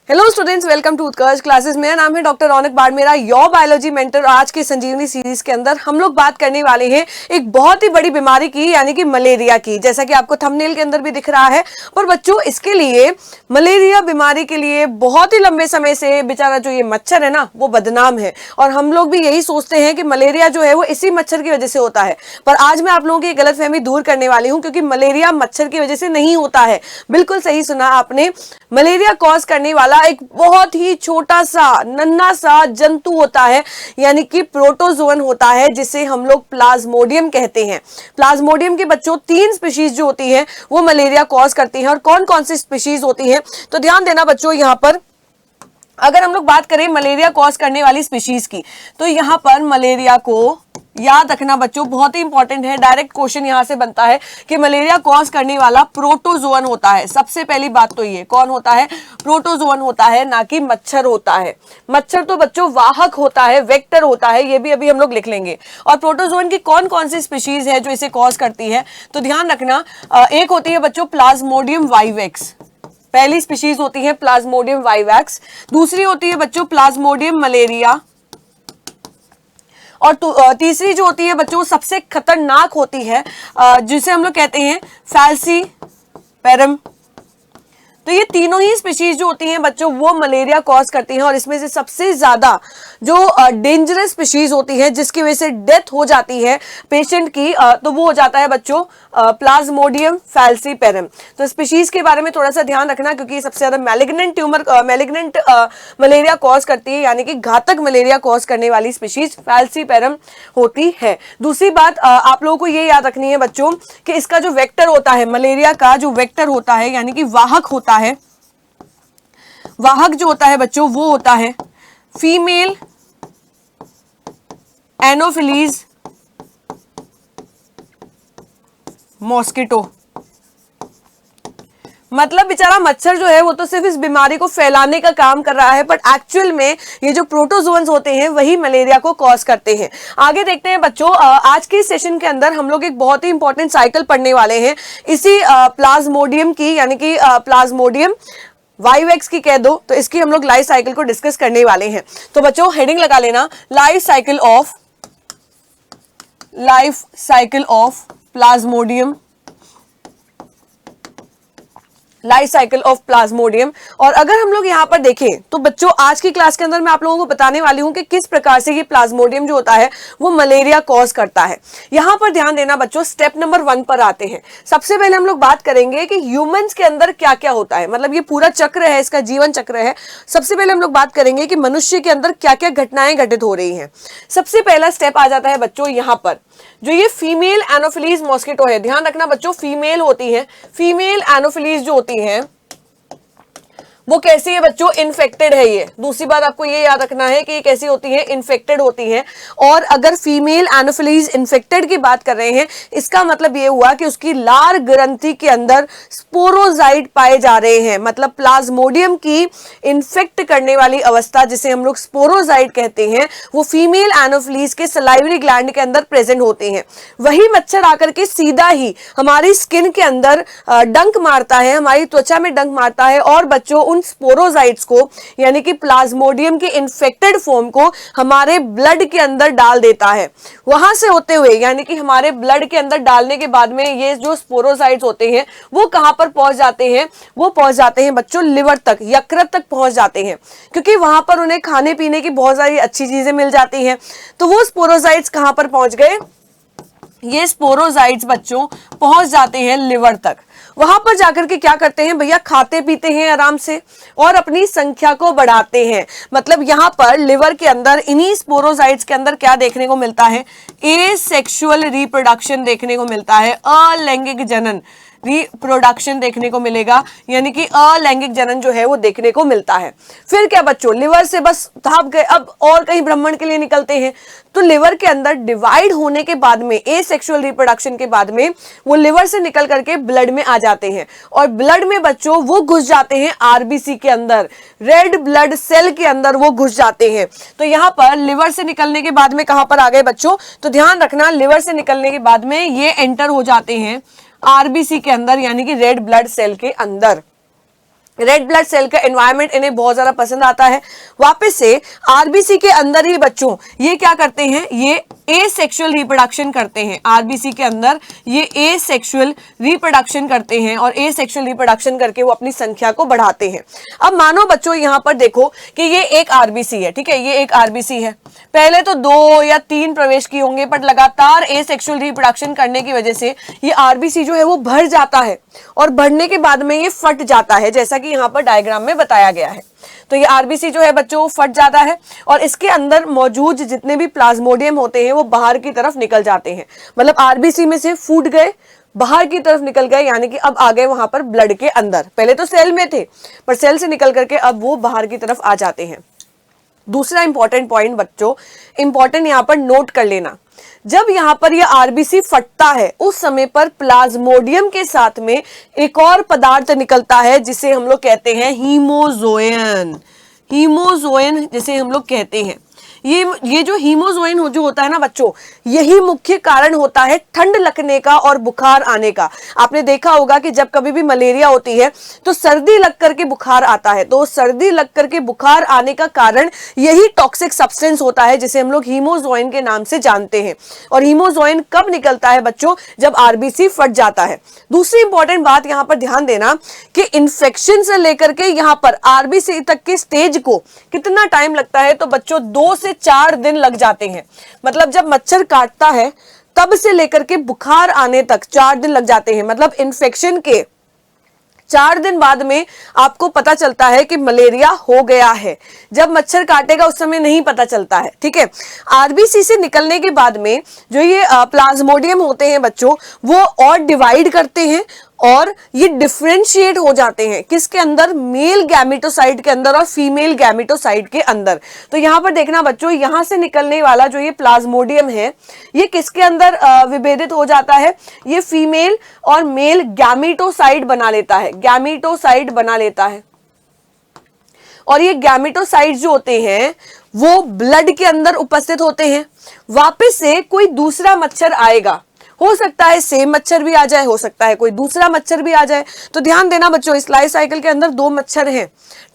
Hello students, welcome to Utkarsh classes. मेरा नाम है doctor Raunak Barmera, your biology mentor. आज के संजीवनी सीरीज के अंदर हम लोग बात करने वाले हैं एक बहुत ही बड़ी बीमारी की, यानी कि मलेरिया की। जैसा कि आपको थंबनेल के अंदर भी दिख रहा है। पर बच्चों, इसके लिए मलेरिया बीमारी के लिए बहुत ही लंबे समय से बेचारा जो ये मच्छर है ना, वो बदनाम है। और हम लोग भी यही सोचते हैं कि मलेरिया जो है वो इसी मच्छर की वजह से होता है। पर आज मैं आप लोगों की गलतफहमी दूर करने वाली हूँ, क्योंकि मलेरिया मच्छर की वजह से नहीं होता है। बिल्कुल सही सुना आपने। मलेरिया कॉज करने वाला एक बहुत ही छोटा सा नन्हा सा जंतु होता है, यानी कि प्रोटोजोअन होता है, जिसे हम लोग प्लाज्मोडियम कहते हैं। प्लाज्मोडियम के बच्चों 3 स्पीशीज जो होती हैं वो मलेरिया कॉज करती हैं। और कौन कौन सी स्पीशीज होती हैं, तो ध्यान देना बच्चों। यहां पर अगर हम लोग बात करें मलेरिया कॉज करने वाली स्पीशीज की, तो यहां पर मलेरिया को याद रखना बच्चों, बहुत ही इंपॉर्टेंट है। डायरेक्ट क्वेश्चन यहां से बनता है कि मलेरिया कॉज करने वाला प्रोटोजोअन होता है। सबसे पहली बात तो ये, कौन होता है? प्रोटोजोअन होता है, ना कि मच्छर होता है। मच्छर तो बच्चों वाहक होता है, वेक्टर होता है, ये भी अभी हम लोग लिख लेंगे। और प्रोटोजोअन की कौन कौन सी स्पीशीज है जो इसे कॉज करती है, तो ध्यान रखना। एक होती है बच्चों प्लाज्मोडियम वाइवेक्स, पहली स्पीशीज होती है प्लाज्मोडियम वाइवेक्स। दूसरी होती है बच्चों प्लाज्मोडियम मलेरिया। और तीसरी जो होती है बच्चों सबसे खतरनाक होती है, जिसे हम लोग कहते हैं फैलसीपेरम। तो ये तीनों ही स्पीशीज जो होती हैं बच्चों वो मलेरिया कॉज करती हैं। और इसमें से सबसे ज्यादा जो डेंजरस स्पीशीज होती है, जिसकी वजह से डेथ हो जाती है पेशेंट की, तो वो हो जाता है बच्चों प्लाज्मोडियम फैलसीपेरम। तो स्पीशीज के बारे में थोड़ा सा ध्यान रखना, क्योंकि सबसे ज्यादा मैलिग्नेंट मलेरिया कॉज करती है, यानी कि घातक मलेरिया कॉज करने वाली स्पीशीज फैलसीपेरम होती है। दूसरी बात आप लोगों को ये याद रखनी है बच्चों कि इसका जो वेक्टर होता है, मलेरिया का जो वेक्टर होता है, यानी कि वाहक होता है, वाहक जो होता है बच्चों वो होता है फीमेल एनोफिलीज मॉस्किटो। मतलब बेचारा मच्छर जो है वो तो सिर्फ इस बीमारी को फैलाने का काम कर रहा है, बट एक्चुअल में ये जो प्रोटोजोअन्स होते हैं वही मलेरिया को कॉज करते हैं। आगे देखते हैं बच्चों। आज के सेशन के अंदर हम लोग एक बहुत ही इंपॉर्टेंट साइकिल पढ़ने वाले हैं इसी प्लाज्मोडियम की, यानी कि प्लाज्मोडियम वाइवेक्स की कह दो, तो इसकी हम लोग लाइफ साइकिल को डिस्कस करने वाले हैं। तो बच्चों हेडिंग लगा लेना, life cycle of Plasmodium, life cycle of Plasmodium. और अगर हम लोग यहाँ पर देखें तो बच्चों आज की क्लास के अंदर मैं आप लोगों को बताने वाली हूँ कि किस प्रकार से ये प्लाज्मोडियम जो होता है वो मलेरिया कॉज करता है। यहाँ पर ध्यान देना बच्चों, स्टेप नंबर 1 पर आते हैं। सबसे पहले हम लोग बात करेंगे कि ह्यूमंस के अंदर क्या क्या होता है, मतलब ये पूरा चक्र है, इसका जीवन चक्र है। सबसे पहले हम लोग बात करेंगे कि मनुष्य के अंदर क्या क्या घटनाएं घटित हो रही हैं। सबसे पहला स्टेप आ जाता है बच्चों यहाँ पर, जो ये फीमेल एनोफिलीज मॉस्किटो है। ध्यान रखना बच्चों, फीमेल होती है। फीमेल एनोफिलीज जो होती है वो कैसी है बच्चों? इन्फेक्टेड है ये। दूसरी बात आपको ये याद रखना है कि ये कैसी होती है? इन्फेक्टेड होती है। और अगर फीमेल एनोफिलीज इन्फेक्टेड की बात कर रहे हैं, इसका मतलब ये हुआ कि उसकी लार ग्रंथि के अंदर स्पोरोजाइट पाए जा रहे हैं। मतलब प्लाज्मोडियम की इन्फेक्ट करने वाली अवस्था, जिसे हम लोग स्पोरोजाइट कहते हैं, वो फीमेल एनोफिलीज के सलाइवरी ग्लैंड के अंदर प्रेजेंट होते हैं। वही मच्छर आकर के सीधा ही हमारी स्किन के अंदर डंक मारता है, हमारी त्वचा में डंक मारता है, और बच्चों उन स्पोरोजाइट्स को, यानी कि प्लाज्मोडियम के इन्फेक्टेड फॉर्म को हमारे ब्लड के अंदर डाल देता है। वहां से होते हुए, यानी कि हमारे ब्लड के अंदर डालने के बाद में ये जो स्पोरोजाइट्स होते हैं वो कहां पर पहुंच जाते हैं? वो पहुंच जाते हैं बच्चों लिवर तक, यकृत तक पहुंच जाते हैं, क्योंकि वहां पर उन्हें खाने पीने की बहुत सारी अच्छी चीजें मिल जाती हैं। तो वो स्पोरोजाइट्स कहां पर पहुंच गए? ये स्पोरोजाइट्स बच्चों पहुंच जाते हैं लिवर तक। वहां पर जाकर के क्या करते हैं भैया? खाते पीते हैं आराम से और अपनी संख्या को बढ़ाते हैं। मतलब यहां पर लिवर के अंदर इन्हीं स्पोरोजाइट्स के अंदर क्या देखने को मिलता है? एसेक्सुअल रिप्रोडक्शन देखने को मिलता है, अलैंगिक जनन, रिप्रोडक्शन देखने को मिलेगा, यानी कि अलैंगिक जनन जो है वो देखने को मिलता है। फिर क्या बच्चों? लिवर से बस भाग गए, अब और कहीं ब्रह्मांड के लिए निकलते हैं। तो लिवर के अंदर डिवाइड होने के बाद में, एसेक्सुअल रिप्रोडक्शन के बाद में, वो लिवर से निकल करके ब्लड में आ जाते हैं। और ब्लड में बच्चों वो घुस जाते हैं आरबीसी के अंदर, रेड ब्लड सेल के अंदर वो घुस जाते हैं। तो यहाँ पर लिवर से निकलने के बाद में कहां पर आ गए बच्चों? तो ध्यान रखना, लिवर से निकलने के बाद में ये एंटर हो जाते हैं आरबीसी के अंदर, यानी कि रेड ब्लड सेल के अंदर। रेड ब्लड सेल का एनवायरनमेंट इन्हें बहुत ज्यादा पसंद आता है। वापस से आरबीसी के अंदर ही बच्चों ये क्या करते हैं, ये एसेक्सुअल रिप्रोडक्शन करते हैं। आरबीसी के अंदर ये एसेक्सुअल रिप्रोडक्शन करते हैं और एसेक्सुअल रिप्रोडक्शन करके वो अपनी संख्या को बढ़ाते हैं। अब मानो बच्चों यहां पर देखो कि ये एक आरबीसी है, ठीक है, ये एक आरबीसी है। पहले तो 2 या 3 प्रवेश किए होंगे, बट लगातार एसेक्सुअल रिप्रोडक्शन करने की वजह से ये आरबीसी जो है वो भर जाता है और बढ़ने के बाद में ये फट जाता है, जैसा कि यहाँ पर डायग्राम में बताया गया है। तो ये आरबीसी जो है बच्चों फट जाता है और इसके अंदर मौजूद जितने भी प्लाज्मोडियम होते हैं वो बाहर की तरफ निकल जाते हैं। मतलब आरबीसी में से फूट गए, बाहर की तरफ निकल गए, यानी कि अब आ गए वहां पर ब्लड के अंदर। पहले तो सेल में थे, पर सेल से निकल करके अब वो बाहर की तरफ आ जाते हैं। दूसरा इंपॉर्टेंट पॉइंट बच्चों, इंपॉर्टेंट यहां पर नोट कर लेना, जब यहां पर यह आरबीसी फटता है उस समय पर प्लाज्मोडियम के साथ में एक और पदार्थ निकलता है जिसे हम लोग कहते हैं हीमोजोएन। हीमोजोएन जिसे हम लोग कहते हैं, ये जो हीमोजोएन जो होता है ना बच्चों, यही मुख्य कारण होता है ठंड लगने का और बुखार आने का। आपने देखा होगा कि जब कभी भी मलेरिया होती है तो सर्दी लग करके बुखार आता है, तो सर्दी लग करके बुखार आने का कारण यही टॉक्सिक सब्सटेंस होता है जिसे हम लोग हीमोजोएन के नाम से जानते हैं। और हीमोजोएन कब निकलता है बच्चों, जब आरबीसी फट जाता है। दूसरी इंपॉर्टेंट बात यहां पर ध्यान देना कि इन्फेक्शन से लेकर के यहां पर आरबीसी तक के स्टेज को कितना टाइम लगता है, तो बच्चों 2 से 4 दिन लग जाते हैं। मतलब जब मच्छर काटता है तब से लेकर के बुखार आने तक 4 दिन लग जाते हैं। मतलब इन्फेक्शन के 4 दिन बाद में आपको पता चलता है कि मलेरिया हो गया है। जब मच्छर काटेगा उस समय नहीं पता चलता है, ठीक है। आरबीसी से निकलने के बाद में जो ये प्लाज्मोडियम होते हैं बच्चों, वो और डिवाइड करते हैं और ये डिफरेंशिएट हो जाते हैं किसके अंदर, मेल गैमेटोसाइट के अंदर और फीमेल गैमेटोसाइट के अंदर। तो यहां पर देखना बच्चों, यहां से निकलने वाला जो ये प्लाज्मोडियम है ये किसके अंदर विभेदित हो जाता है, ये फीमेल और मेल गैमेटोसाइट बना लेता है, गैमेटोसाइट बना लेता है। और ये गैमेटोसाइट जो होते हैं वो ब्लड के अंदर उपस्थित होते हैं। वापस से कोई दूसरा मच्छर आएगा, हो सकता है सेम मच्छर भी आ जाए, हो सकता है कोई दूसरा मच्छर भी आ जाए। तो ध्यान देना बच्चों, इस लाइफ साइकिल के अंदर 2 मच्छर हैं,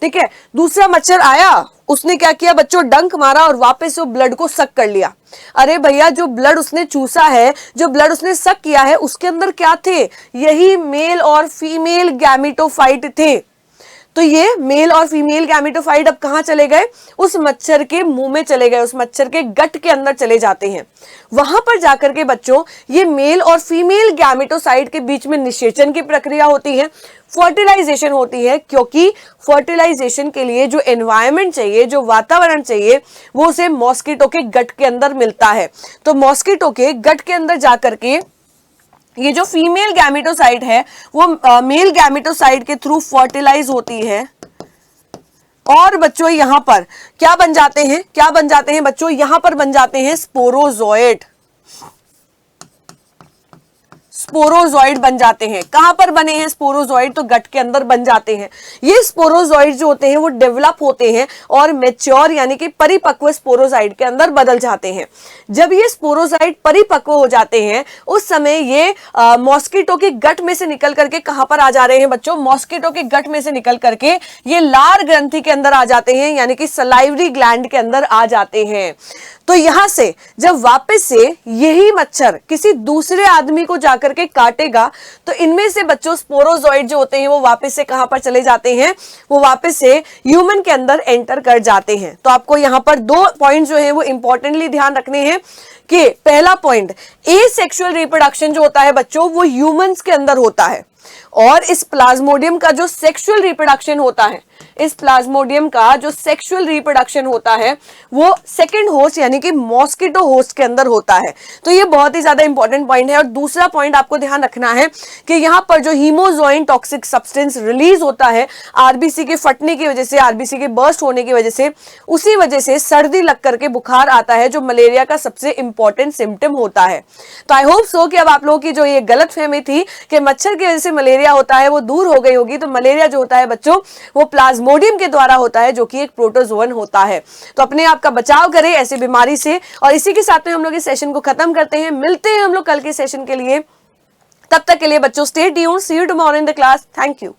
ठीक है। दूसरा मच्छर आया, उसने क्या किया बच्चों, डंक मारा और वापस वो ब्लड को सक कर लिया। अरे भैया, जो ब्लड उसने चूसा है, जो ब्लड उसने सक किया है, उसके अंदर क्या थे, यही मेल और फीमेल गैमेटोफाइट थे। तो ये मेल और फीमेल गैमेटोफाइट अब कहां चले गए, उस मच्छर के मुंह में चले गए, उस मच्छर के गट के अंदर चले जाते हैं। वहां पर जाकर के बच्चों ये मेल और फीमेल गैमेटोसाइट के बीच में निषेचन की प्रक्रिया होती है, फर्टिलाइजेशन होती है। क्योंकि फर्टिलाइजेशन के लिए जो एनवायरनमेंट चाहिए, जो वातावरण चाहिए, वो उसे मॉस्किटो के गट के अंदर मिलता है। तो मॉस्किटो के गट के अंदर जाकर के ये जो फीमेल गैमेटोसाइट है वो मेल गैमेटोसाइट के थ्रू फर्टिलाइज होती है और बच्चों यहां पर क्या बन जाते हैं, क्या बन जाते हैं बच्चों, यहां पर बन जाते हैं स्पोरोजोइट। स्पोरोजोइड बन जाते हैं। कहां पर बने हैं स्पोरोजोइड, तो गट के अंदर बन जाते हैं। ये स्पोरोजोइड जो होते हैं वो डेवलप होते हैं और मैच्योर यानी कि परिपक्व स्पोरोजोइड के अंदर बदल जाते हैं। जब ये स्पोरोजोइड परिपक्व हो जाते हैं उस समय ये मॉस्किटो के गट में से निकल करके कहां पर आ जा रहे हैं बच्चों, मॉस्किटो के गट में से निकल करके ये लार ग्रंथि के अंदर आ जाते हैं, यानी कि सलाइवरी ग्लैंड के अंदर आ जाते हैं। तो यहां से जब वापस से यही मच्छर किसी दूसरे आदमी को जाकर के काटेगा तो इनमें से बच्चों स्पोरोजोइड जो होते हैं वो वापस से कहां पर चले जाते हैं, वो वापस से ह्यूमन के अंदर एंटर कर जाते हैं। तो आपको यहां पर 2 पॉइंट जो है वो इंपॉर्टेंटली ध्यान रखने हैं कि पहला पॉइंट, एसेक्सुअल रिप्रोडक्शन जो होता है बच्चों वो ह्यूमंस के अंदर होता है और इस प्लाज्मोडियम का जो सेक्सुअल रिप्रोडक्शन होता है, इस प्लाज्मोडियम का जो सेक्सुअल रिप्रोडक्शन होता है वो सेकंड होस्ट यानी कि मॉस्किटो होस्ट के अंदर होता है। तो ये बहुत ही ज्यादा इंपॉर्टेंट पॉइंट है। और दूसरा पॉइंट आपको ध्यान रखना है कि यहां पर जो हीमोजोइन टॉक्सिक सब्सटेंस रिलीज होता है आरबीसी के फटने की वजह से, आरबीसी के बर्स्ट होने की वजह से, उसी वजह से सर्दी लग करके बुखार आता है जो मलेरिया का सबसे इंपॉर्टेंट सिम्टम होता है। तो आई होप सो कि अब आप लोगों की जो ये गलतफहमी थी कि मच्छर की वजह से मलेरिया होता है वो दूर हो गई होगी। तो मलेरिया जो होता है बच्चों वो प्लाज्मोडियम के द्वारा होता है जो कि एक प्रोटोजोअन होता है। तो अपने आप का बचाव करें ऐसी बीमारी से। और इसी के साथ में हम लोग इस सेशन को खत्म करते हैं। मिलते हैं हम लोग कल के सेशन के लिए। तब तक के लिए बच्चों stay tuned, see you tomorrow in the class. Thank you.